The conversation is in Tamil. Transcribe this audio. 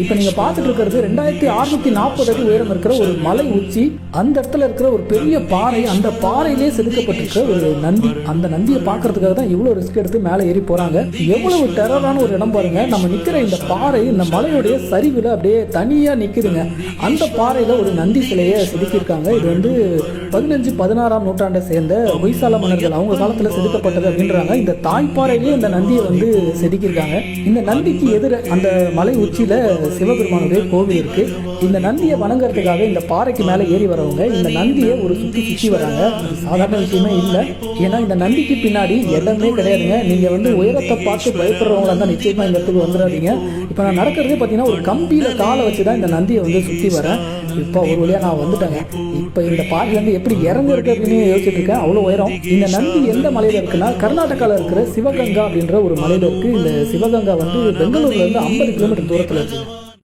இப்ப நீங்க பார்த்துட்டு இருக்கிறது 2640 அடி உயரம் இருக்கிற ஒரு மலை உச்சி. அந்த இடத்துல இருக்கிற ஒரு பெரிய பாறை, அந்த பாறையிலே செதுக்கப்பட்டிருக்கிற ஒரு நந்தி. அந்த நந்தியை பார்க்கறதுக்காக தான் இவ்வளவு ரிஸ்க் எடுத்து மேலே ஏறி போறாங்க. எவ்வளவு டெரரான ஒரு இடம் பாருங்க. நம்ம நிக்கிற இந்த பாறை இந்த மலையுடைய சரிவுல அப்படியே தனியா நிக்குதுங்க. அந்த பாறையில ஒரு நந்தி சிலையை செதுக்கியிருக்காங்க. இது வந்து 15-16ஆம் நூற்றாண்டை சேர்ந்த ஹொய்சால மன்னர்கள் அவங்க காலத்துல செதுக்கப்பட்டது அப்படின்றாங்க. இந்த தாய்ப்பாறையிலேயே இந்த நந்தியை வந்து செதுக்கியிருக்காங்க. இந்த நந்திக்கு எதிர அந்த மலை உச்சியில சிவபெருமானுடைய கோவில் இருக்கு. இந்த நந்தியை வணங்குறதுக்காக இந்த பாறைக்கு மேலே ஏறி வரவங்க இந்த நந்தியை ஒரு சுற்றி வராங்க. சாதாரண விஷயமே இல்லை. ஏன்னா இந்த நந்திக்கு பின்னாடி இடமே கிடையாதுங்க. நீங்க வந்து உயரத்தை பார்த்து பயப்படுறவங்களா தான் நிச்சயமா இந்த இடத்துக்கு வந்துடாதீங்க. இப்போ நான் நடக்கிறதே பார்த்தீங்கன்னா ஒரு கம்பியில காலை வச்சுதான் இந்த நந்தியை வந்து சுற்றி வரேன். இப்போ ஒரு வழியா நான் வந்துட்டேங்க. இப்போ இந்த பாறையிலேருந்து எப்படி இறங்குறது அப்படின்னு யோசிச்சுட்டு இருக்கேன். அவ்வளோ உயரம். இந்த நந்தி எந்த மலையில இருக்குன்னா கர்நாடகாவில் இருக்கிற சிவகங்கா அப்படின்ற ஒரு மலையில இருக்கு. இந்த சிவகங்கா வந்து பெங்களூர்ல இருந்து 50 கிலோமீட்டர் தூரத்தில் இருக்கு.